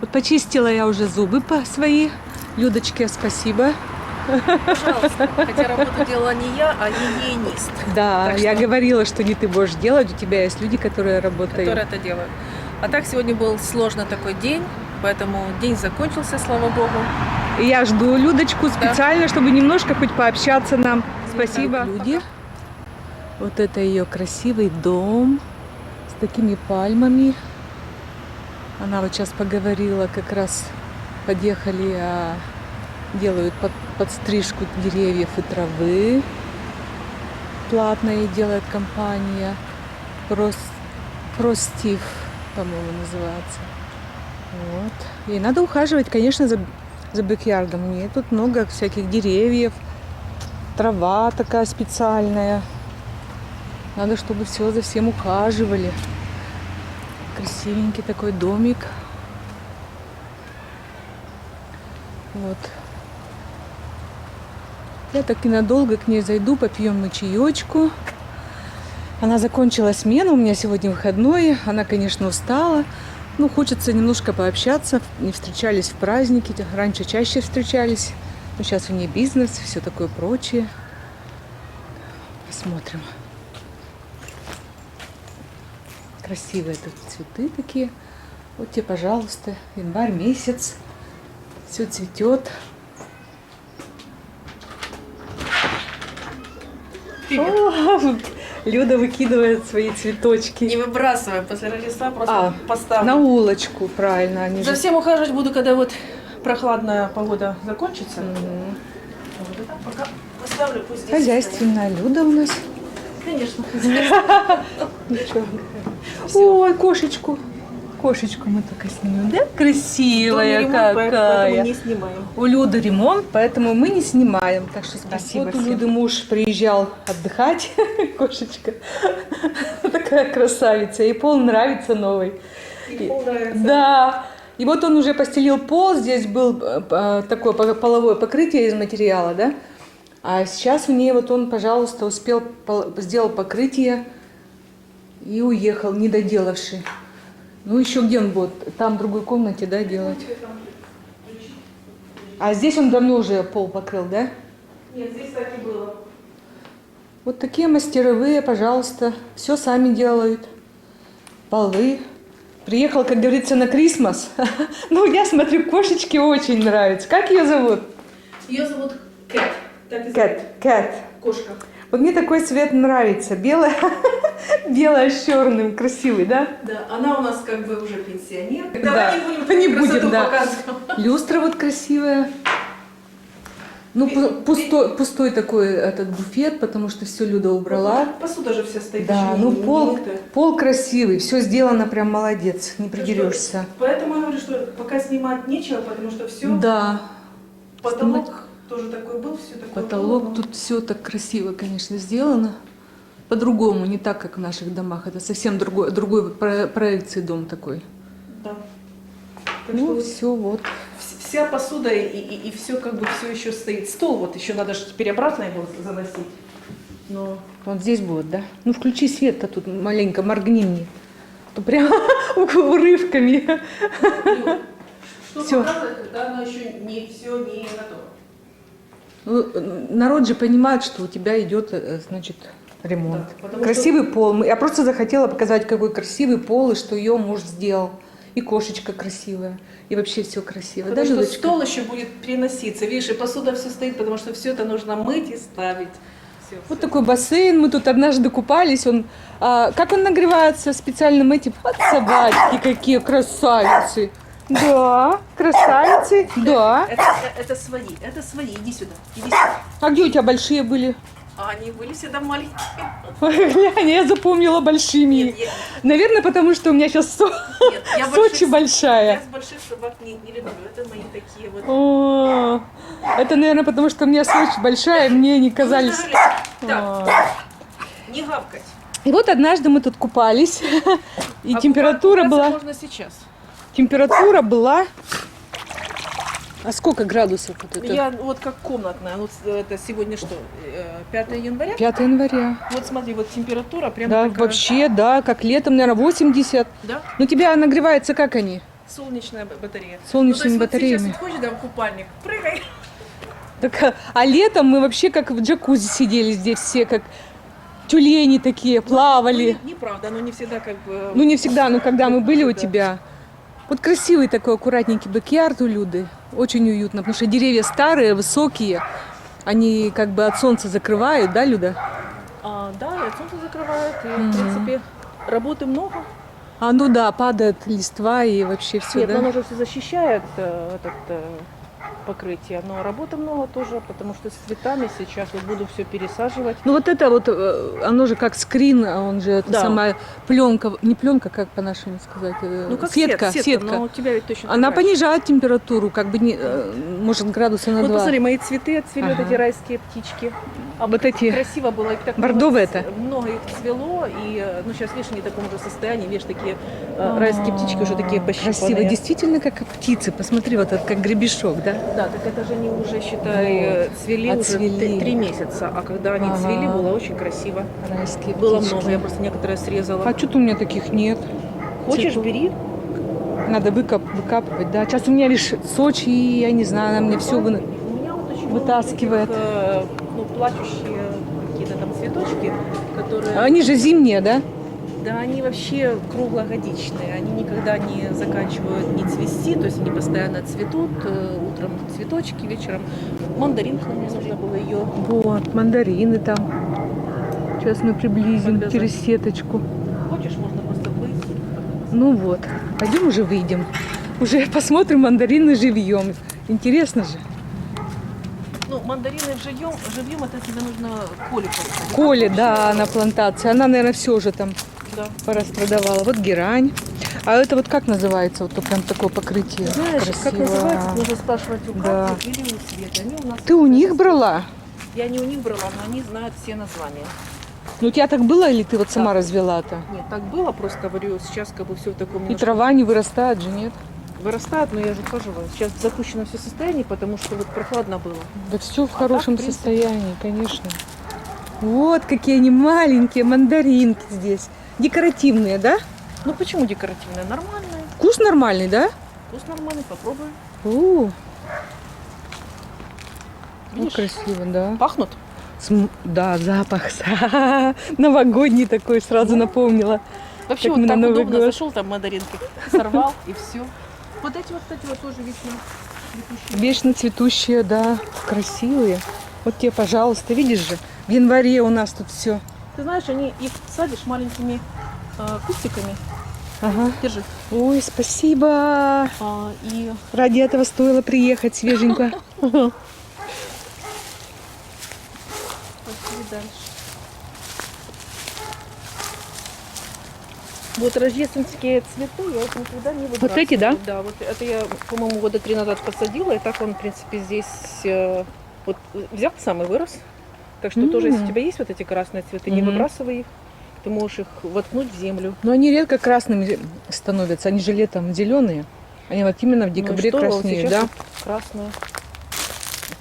Вот почистила я уже зубы свои. Людочке спасибо. Пожалуйста. Хотя работу делала не я, а гигиенист. Да, Так я что- говорила, что не ты будешь делать, у тебя есть люди, которые работают. Которые это делают. А так сегодня был сложный такой день, поэтому день закончился, слава богу. И я жду Людочку специально, чтобы немножко хоть пообщаться нам. Спасибо. Так, Люди. Вот это ее красивый дом с такими пальмами. Она вот сейчас поговорила, как раз подъехали, делают подстрижку деревьев и травы. Платная делает компания. Простив, по-моему, называется. Вот. И надо ухаживать, конечно, за бэк-ярдом. Мне тут много всяких деревьев, трава такая специальная. Надо, чтобы все за всем ухаживали. Красивенький такой домик. Вот. Я так ненадолго к ней зайду, попьем мы чаечку. Она закончила смену, у меня сегодня выходной. Она, конечно, устала. Ну, хочется немножко пообщаться. Не встречались в праздники. Раньше чаще встречались. Но сейчас у нее бизнес, все такое прочее. Посмотрим. Красивые тут цветы такие. Вот тебе, пожалуйста, январь месяц. Все цветет. О, Люда выкидывает свои цветочки. Не выбрасывай, после Рождества просто поставлю. На улочку, правильно. Они За же... всем ухаживать буду, когда вот прохладная погода закончится. Вот это пока поставлю, пусть здесь Хозяйственная Люда у нас. стоит. Конечно. Ничего. Ой, кошечку. Кошечку мы только снимем, да? Красивая Ремонт, поэтому какая. не снимаем. У Люды ремонт, поэтому мы не снимаем. Так что Спасибо вот у всем. Люды муж приезжал отдыхать. Кошечка. Такая красавица. Ей пол нравится новый. Да. И вот он уже постелил пол. Здесь был такое половое покрытие из материала, да? А сейчас у нее вот он, пожалуйста, успел, сделал покрытие и уехал, не доделавший. Ну, еще где он будет? Там, в другой комнате, да, делать? А здесь он давно уже пол покрыл, да? Нет, здесь так и было. Вот такие мастеровые, пожалуйста. Все сами делают. Полы. Приехал, как говорится, на Крисмас. Ну, я смотрю, кошечке очень нравится. Как ее зовут? Ее зовут Кэт. Так и зовут. Кэт. Кошка. Вот мне такой цвет нравится. Белая, белая с черным. Красивый, да? Да, она у нас как бы уже пенсионер. Да, Давай не будем красоту да. показывать. Люстра вот красивая. Ну, пустой такой этот буфет, потому что все Люда убрала. Посуда же вся стоит. Да, еще ну не пол мытая. красивый, все сделано прям молодец, не придерешься. Поэтому я говорю, что пока снимать нечего, потому что все. Да, Потолок тоже такой был, все такое. потолок было. тут все так красиво, конечно, сделано. По-другому, не так, как в наших домах. Это совсем другой проекции дом такой. Да. Так Ну, что все вот. вся посуда и все как бы все еще стоит. Стол вот еще надо же теперь обратно его заносить. Но Вот здесь будет, да? Ну, включи свет-то тут маленько, моргни мне. То прям урывками. что Всё. показывать, когда оно еще не все не готово. Ну, народ же понимает, что у тебя идет, значит, ремонт. Да, потому Красивый пол. Я просто захотела показать, какой красивый пол, и что ее муж сделал. И кошечка красивая. И вообще все красиво. Потому Да, что Людочка? стол еще будет переноситься. Видишь, и посуда все стоит, потому что все это нужно мыть и ставить. Всё, Вот всё. такой бассейн. Мы тут однажды купались. Как он нагревается специальным этим? Вот собачки какие красавицы. Да, красавицы. Да. Это свои. Иди сюда. Иди сюда. А где у тебя большие были? А они были всегда маленькие. Глянь, я запомнила большими. Нет, Наверное, потому что у меня сейчас нет, я Сочи большая. Я с больших собак не люблю. Это мои такие вот. О, это, наверное, потому что у меня Сочи большая, мне не казались. Так, не гавкать. И вот однажды мы тут купались, и А температура купаться была... можно сейчас. Температура была... А сколько градусов вот это? Я вот как комнатная. Вот это сегодня что? 5 января? 5 января. Вот смотри, вот температура прям Да, такая. вообще, да, как летом, наверное, 80. Да? Но у тебя нагревается как они? Солнечная батарея. Солнечными ну, то есть батареями. Вот сейчас вот хочешь, да, в купальник, прыгай. Так, а летом мы вообще как в джакузи сидели здесь все, как тюлени такие, плавали. Ну, неправда, но не всегда как бы... Ну, не всегда, но когда мы были у Да. тебя. Вот красивый такой аккуратненький бэк-ярд у Люды. Очень уютно, потому что деревья старые, высокие. Они как бы от солнца закрывают, да, Люда? Да, и от солнца закрывают, и, в принципе, работы много. А, ну да, падает листва и вообще все, Нет, да? но оно же все защищает, покрытие, но работы много тоже, потому что с цветами сейчас вот буду все пересаживать. Ну вот это вот, оно же как скрин, а он же это Да. самая пленка, не пленка, как по-нашему сказать, Ну, как сетка. но у тебя ведь точно Она такая же. понижает температуру, как бы, не, может, градуса на Вот 2. посмотри, мои цветы отцвели, вот Ага. эти райские птички. А Вот эти красиво было. Их так бордовые много, это? много их цвело, и ну, сейчас, видишь, они в таком же состоянии, видишь, такие райские птички уже такие красиво, пощипанные. действительно, как птицы. Посмотри, вот это как гребешок, да? Да, так это же они уже, считай, цвели Отцвели. уже 3 месяца, а когда они Ага. цвели, было очень красиво. Райские Было птички. много, я просто некоторые срезала. А что-то у меня таких нет. Хочешь, цветов. бери. Надо выкапывать, да. Сейчас у меня лишь Сочи, и я не знаю, она мне все У меня вот очень много вытаскивает. таких, ну, плачущие какие-то там цветочки, которые... Они же зимние, да? Да, они вообще круглогодичные, они никогда не заканчивают не цвести, то есть они постоянно цветут, утром цветочки, вечером мандаринка, мне нужно было ее. Вот, мандарины там. Сейчас мы приблизим Подвязать. через сеточку. Хочешь, можно просто выйти. Ну вот, пойдем уже выйдем. Уже посмотрим мандарины живьем. Интересно же. Ну, мандарины живьем это тебе нужно Коле получать. Коле, да, на плантации. Она, наверное, все уже там Да. пораспродавала. Вот герань. А это вот как называется? Вот то прям такое покрытие. Знаешь, как красиво. называется, нужно спрашивать у Да. Кати или у Светы. Они у нас... Ты у них брала? Я не у них брала, но они знают все названия. Ну у тебя так было или ты вот сама Да. развела-то? Нет, так было, просто говорю, сейчас как бы все в таком И немножко трава не вырастает же, нет? вырастает, но я же ухаживаю. Сейчас запущено все состояние, потому что вот прохладно было. Да все в так, хорошем в принципе. состоянии, конечно. Вот какие они маленькие мандаринки здесь. Декоративные, да? Ну почему декоративная? Нормальная. Вкус нормальный, да? Вкус нормальный, попробуй. Ну, Видишь? красиво, да. Пахнут? Да, запах. Новогодний такой, сразу напомнила. Вообще Как вот мы на так Новый удобно, год. зашел там мандаринки, сорвал и все. Вот эти вот, кстати, вот тоже вечно цветущие. Вечно цветущие, да, красивые. Вот тебе, пожалуйста, видишь же, в январе у нас тут все. Ты знаешь, они их садишь маленькими кустиками. Ага. Держи. Ой, спасибо. И Ради этого стоило приехать свеженько. пошли дальше. Вот рождественские цветы я вот никогда не выбрасываю. Вот эти, да? Да, вот это я, по-моему, года 3 назад посадила, и так он, в принципе, здесь вот взял самый вырос. Так что тоже, если у тебя есть вот эти красные цветы, не Мгм. выбрасывай их. Ты можешь их воткнуть в землю. Но они редко красными становятся, они же летом зеленые. Они вот именно в декабре Ну и что, вот краснеют, сейчас да? вот красные.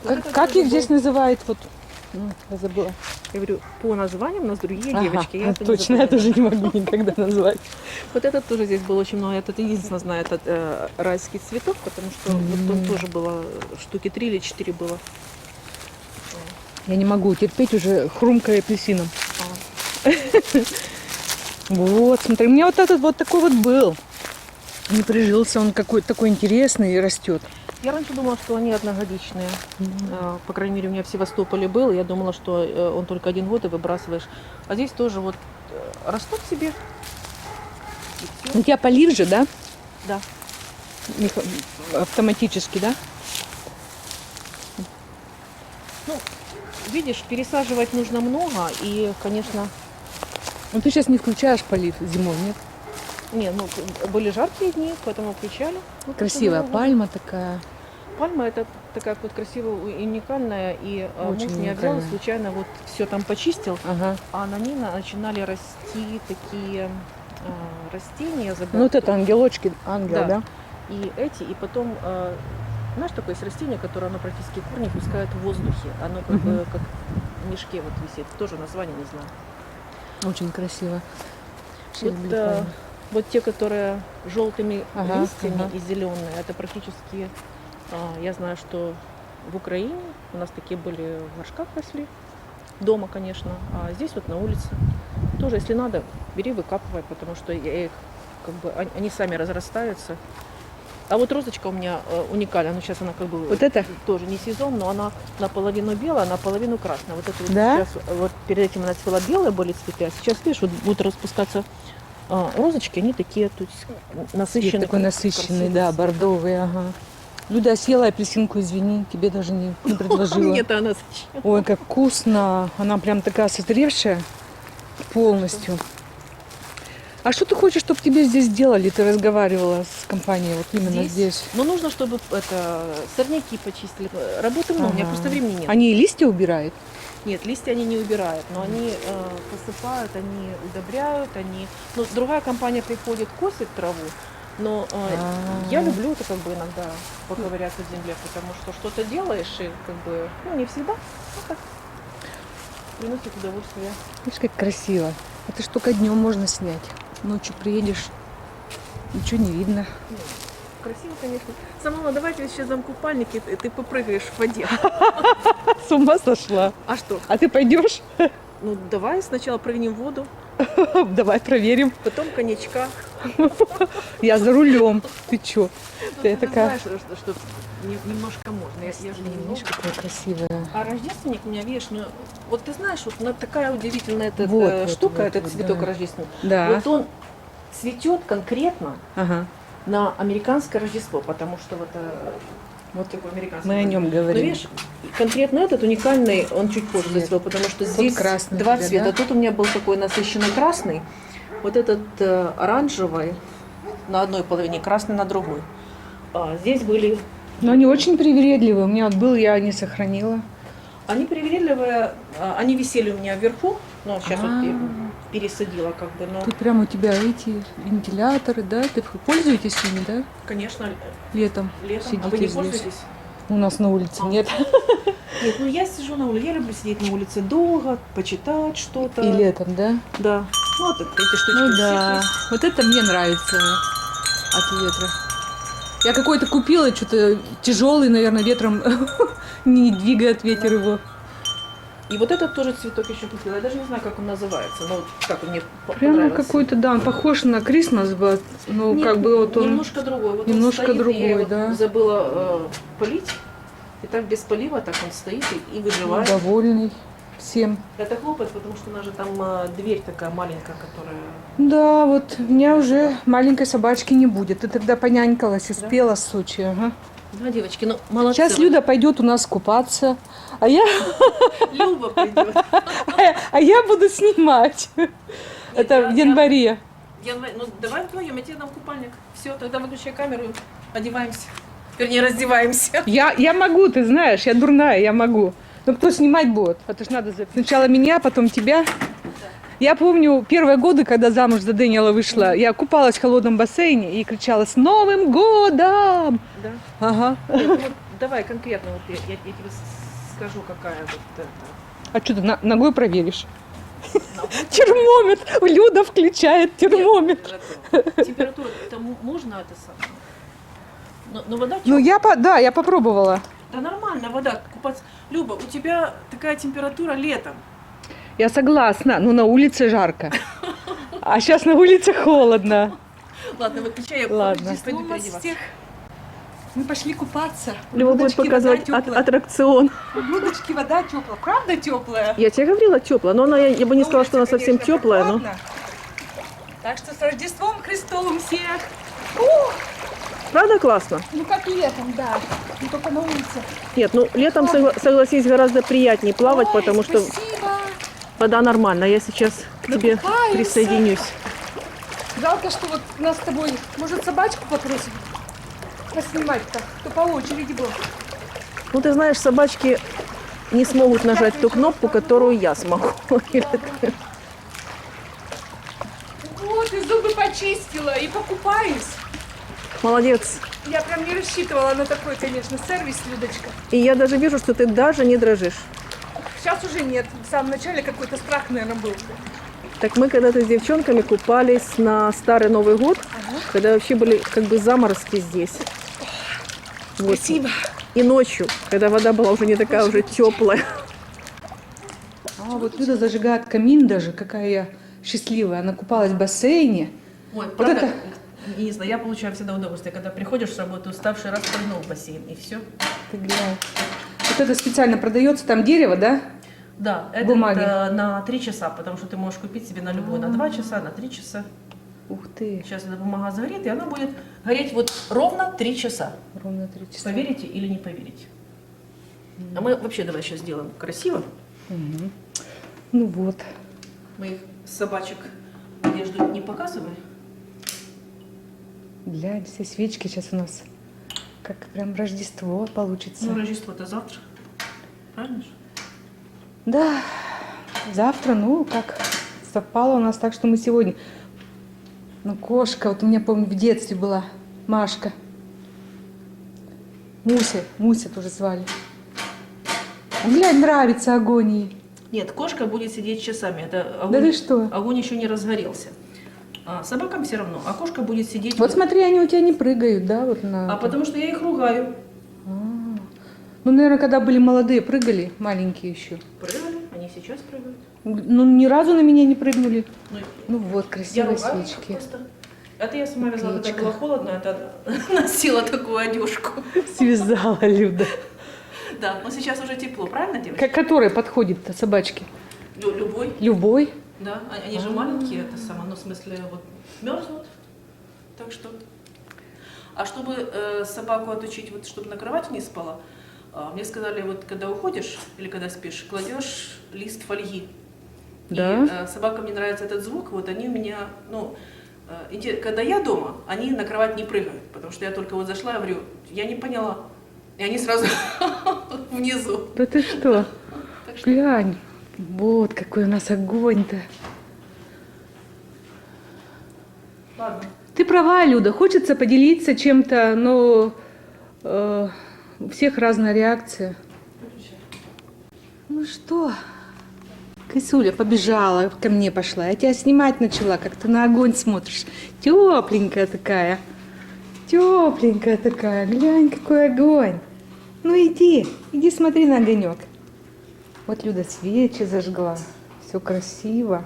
Вот Как, это как тоже их здесь был- называют? Вот, я забыла. Я говорю, по названиям у нас другие Ага, девочки. Я это не точно, я запомнила. тоже не могу никогда назвать. Вот этот тоже здесь было очень много. Этот единственно знает от райских цветов, потому что вот он тоже было штуки 3 или 4 было. Я не могу терпеть уже хрумкое апельсином. А. Вот, смотри, у меня вот этот вот такой вот был. Не прижился, он какой-то такой интересный и растет. Я раньше думала, что они одногодичные. По крайней мере, у меня в Севастополе был. и Я думала, что он только 1 год и выбрасываешь. А здесь тоже вот растут себе. И всё. У тебя полив же, да? Да. Автоматически, да? Ну, видишь, пересаживать нужно много. И, конечно, Ну ты сейчас не включаешь полив зимой, нет? не, ну, были жаркие дни, поэтому включали. Вот Красивая это было. пальма такая. Пальма это такая вот красивая и уникальная, и Очень муж меня взял, уникальная. случайно вот все там почистил, Ага. а на ней начинали расти такие растения, забыла. Ну вот это ангелочки, ангел, Да. да? И эти, и потом, знаешь, такое есть растение, которое оно практически корни пускает в воздухе, оно как Мгм. бы как в мешке вот висит, тоже название не знаю. Очень красиво. Вот, Вот те, которые желтыми Ага, листьями ага. и зеленые, это практически, я знаю, что в Украине у нас такие были в горшках росли, дома, конечно, а здесь вот на улице. Тоже, если надо, бери, выкапывай, потому что я их, как бы, они сами разрастаются. А вот розочка у меня уникальная, ну сейчас она как бы Вот это? тоже не сезон, но она наполовину белая, наполовину красная. Вот это вот Да? сейчас, вот перед этим она цвела белые были цветы, а сейчас, видишь, вот будут распускаться розочки, они такие, то есть Цвет насыщенные. такой насыщенный, да, красивый. бордовый, ага. Люда, съела апельсинку, извини, тебе даже не предложила. Мне-то она зачем? Ой, как вкусно. Она прям такая созревшая полностью. А что ты хочешь, чтобы тебе здесь сделали? Ты разговаривала с компанией вот именно здесь. Ну, нужно, чтобы это сорняки почистили. Работы много, у меня Ага. просто времени нет. Они и листья убирают? Нет, листья они не убирают, но они посыпают, они удобряют, они... Ну, другая компания приходит, косит траву, но я люблю это как бы иногда поковыряться в земле, потому что что-то делаешь и как бы, ну, не всегда, ну, так, приносит удовольствие. Видишь, как красиво. Это ж только днем можно снять. Ночью приедешь, ничего не видно. Красиво, конечно. Самойлова, давайте сейчас дам купальник, и ты попрыгаешь в воде. С ума сошла. А что? А ты пойдешь? Ну, давай сначала прыгнем в воду, Давай проверим. потом коньячка. Я за рулем. Ты чё? Ты Ты такая... знаешь, что немножко можно. Я же не Видишь, немного. какая красивая. А рождественник у меня, видишь, ну, вот ты знаешь, вот такая удивительная эта Вот, штука, вот, этот вот, цветок да. рождественный. Да. Вот он цветет конкретно Ага. на американское Рождество, потому что вот такой американский. Мы о нем Но говорим. видишь, конкретно этот уникальный, он чуть позже Цвет. зацвел, потому что Тут здесь красный два у тебя, цвета. да? Тут у меня был такой насыщенный красный, вот этот оранжевый на одной половине, красный на другой. А здесь были, Но они очень привередливые. У меня вот был, я не сохранила. они привередливые, они висели у меня вверху, но сейчас вот А. пересадила как бы, но, Тут прям у тебя эти вентиляторы, да? Ты пользуетесь ими, да? конечно, Летом летом. сидите А вы не здесь. пользуетесь? У нас на улице нет. Нет, ну я сижу на улице, я люблю сидеть на улице долго, почитать что-то. И летом, да? Да. Ну, вот эти штучки Ну у всех да. есть. Вот это мне нравится от ветра. Я какой-то купила, что-то тяжелый, наверное, ветром не двигает ветер его. И вот этот тоже цветок еще купила. Я даже не знаю, как он называется. Но вот как он мне Прямо понравился. какой-то, да, он похож на Крисмас, ну Нет, как бы вот он... немножко другой. Вот немножко он стоит, другой, я его да. забыла полить. И так без полива, так он стоит и выживает. довольный всем. Это хлопает, потому что у нас же там дверь такая маленькая, которая... Да, вот у меня уже маленькой собачки не будет. Ты тогда понянькалась, успела в Сочи. Ага. Да, девочки, ну молодцы. Сейчас Люда пойдет у нас купаться, а я, Люба придет. а я буду снимать. Это в январе. Ну давай вдвоем, я тебе дам купальник. Все, тогда выключай камеру, одеваемся. Вернее, раздеваемся. Я могу, ты знаешь, я дурная, я могу. Но кто снимать будет? Это ж надо сначала меня, потом тебя. Я помню первые годы, когда замуж за Дэниела вышла, я купалась в холодном бассейне и кричала «С Новым годом!» Да. Ага. Нет, ну вот давай конкретно, вот я тебе скажу, какая вот это. А что ты ногой проверишь? Термометр! Люда включает термометр. Температура, это можно это самое? Но вода Ну тёплая. я попробовала. Да нормально, вода купаться. Люба, у тебя такая температура летом. Я согласна, но на улице жарко. А сейчас на улице холодно. Ладно, выключай, я Ладно. здесь пойду переодеваться. Мы пошли купаться. Люба будет показывать аттракцион. Людочки, вода теплая. Правда теплая? Я тебе говорила теплая, но я бы не сказала, что она совсем теплая, но... Так что с Рождеством Христовым всех. Правда классно? Ну как летом, да. Не только на улице. Нет, ну летом, согласись, гораздо приятнее плавать, Ой, потому что спасибо. вода нормальная. Я сейчас к тебе Накупаемся. присоединюсь. Жалко, что вот нас с тобой, может, собачку попросим поснимать-то, то по очереди было. Ну, ты знаешь, собачки не смогут нажать ту кнопку, которую я смогу. Вот, и зубы почистила, и покупаюсь. Молодец. Я прям не рассчитывала на такой, конечно, сервис, Людочка. И я даже вижу, что ты даже не дрожишь. Сейчас уже нет. В самом начале какой-то страх, наверное, был. Так мы когда-то с девчонками купались на Старый Новый год, когда вообще были как бы заморозки здесь. Вот. Спасибо. И ночью, когда вода была уже не такая уже теплая. А вот Люда зажигает камин даже, какая я счастливая. Она купалась в бассейне. Ой, Вот правда, это- не знаю, я получаю всегда удовольствие, когда приходишь с работы уставший, раз прыгнул в бассейн, и все. Ты глянь. Вот это специально продается, там дерево, да? Да, это Бумаги. на 3 часа, потому что ты можешь купить себе на любой, на 2 часа, на 3 часа. Ух ты, Сейчас эта бумага сгорит, и она будет гореть вот ровно 3 часа. ровно 3 часа. Поверите или не поверите. А мы вообще давай сейчас сделаем красиво. Мгм. Ну вот. Мы их собачек одежду не показываем. Глянь, все свечки сейчас у нас. Как прям Рождество получится. Ну, Рождество-то завтра. Правильно же? Да, завтра, ну, как совпало у нас так, что мы сегодня. Ну, кошка, вот у меня, помню, в детстве была Машка. Муся тоже звали. Глянь, нравится агонии. Нет, кошка будет сидеть часами. Это Да ты что? огонь еще не разгорелся. А собакам все равно. А кошка будет сидеть. Вот смотри, они у тебя не прыгают, да? Вот на... А потому что я их ругаю. Ну, наверное, когда были молодые, прыгали, маленькие еще. Прыгали, они сейчас прыгают. Ну, ни разу на меня не прыгнули. Ну, Ну вот, я красивые ругаю их свечки. просто. Это я сама вязала, когда Печка. было холодно, это носила такую одежку. Связала Люда. Да, но сейчас уже тепло, правильно, девочки? Который подходит-то собачке? Любой. Любой? Да, они же маленькие, это самое, ну, в смысле, вот, мерзнут, так что... А чтобы собаку отучить, вот, чтобы на кровати не спала, мне сказали, вот, когда уходишь или когда спишь, кладешь лист фольги. Да? И собакам не нравится этот звук, вот они у меня, ну, когда я дома, они на кровать не прыгают, потому что я только вот зашла, я говорю, я не поняла, и они сразу внизу. Да ты что? Так что... Глянь, вот какой у нас огонь-то. Ладно. Ты права, Люда, хочется поделиться чем-то, но у всех разная реакция. Ну что, Кисуля побежала, ко мне пошла. Я тебя снимать начала, как ты на огонь смотришь. Тепленькая такая. Тепленькая такая. Глянь, какой огонь. Ну иди смотри на огонек. Вот Люда свечи зажгла. Все красиво.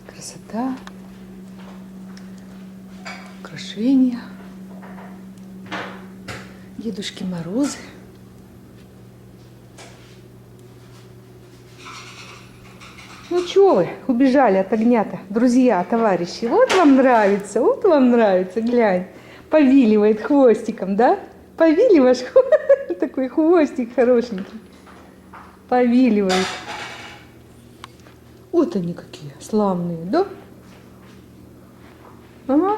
Красота. Украшения. Дедушки Морозы. Ну чё вы, убежали от огня-то, друзья, товарищи. Вот вам нравится, глянь. Повиливает хвостиком, да? Повиливаешь, такой хвостик хорошенький. Повиливает. Вот они какие, славные, да? Ага.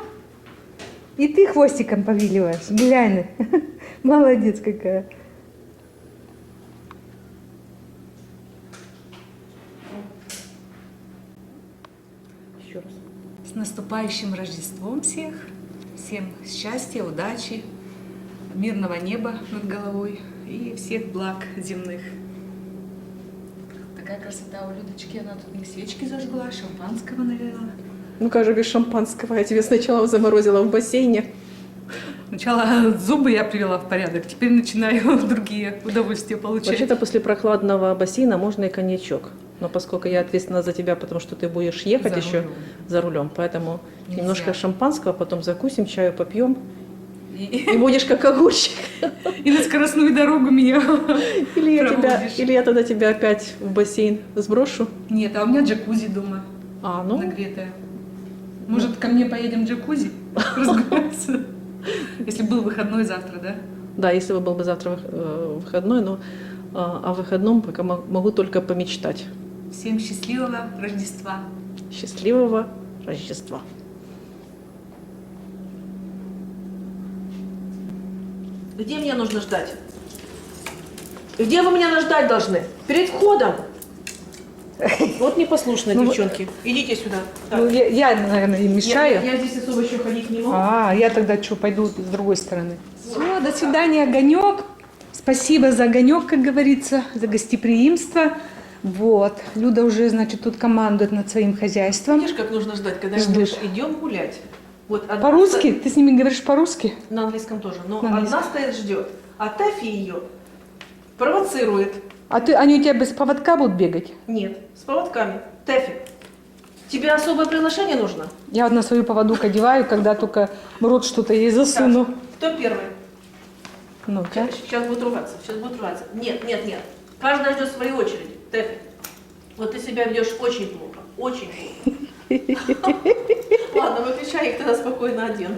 И ты хвостиком повиливаешь, глянь. Молодец какая. Еще раз. С наступающим Рождеством всех. Всем счастья, удачи, мирного неба над головой и всех благ земных. Такая красота у Людочки. Она тут мне свечки зажгла, шампанского налила. Ну как же без шампанского? Я тебе сначала заморозила в бассейне. Сначала зубы я привела в порядок, теперь начинаю другие удовольствия получать. Вообще-то после прохладного бассейна можно и коньячок. Но поскольку я ответственна за тебя, потому что ты будешь ехать За еще рулем. за рулем, поэтому Нельзя. немножко шампанского, потом закусим, чаю попьем, И, и будешь как огурчик. и на скоростную дорогу меня проводишь. Или я тогда тебя опять в бассейн сброшу. Нет, а у меня джакузи дома Ну, нагретая. Может, ко мне поедем в джакузи разгуляться? Если был выходной завтра, да? да, если бы был бы завтра выходной, но о выходном пока могу только помечтать. Всем счастливого Рождества. Счастливого Рождества. Где меня нужно ждать? Где вы меня ждать должны? Перед входом. Вот непослушные девчонки. Идите сюда. Так. Ну, я, наверное, им мешаю. Я здесь особо еще ходить не могу. Я тогда что, пойду с другой стороны. Все, до свидания, огонек. Спасибо за огонек, как говорится, за гостеприимство. Вот. Люда уже, значит, тут командует над своим хозяйством. Видишь, как нужно ждать, когда Ждешь. говоришь, идем гулять. Вот одна По-русски? Ты с ними говоришь по-русски? На английском тоже. Но На английском. одна стоит, ждет, а Тафи ее провоцирует. А они у тебя без поводка будут бегать? Нет, с поводками. Тафи, тебе особое приглашение нужно? Я вот на свою поводок одеваю, когда только в рот что-то ей засуну. Так, кто первый? Ну-ка. Сейчас будет ругаться, сейчас будет ругаться. Нет, нет, нет. Каждая ждет своей очереди. Тэфи, вот ты себя ведешь очень плохо. Очень плохо. Ладно, выключай их, тогда спокойно одену.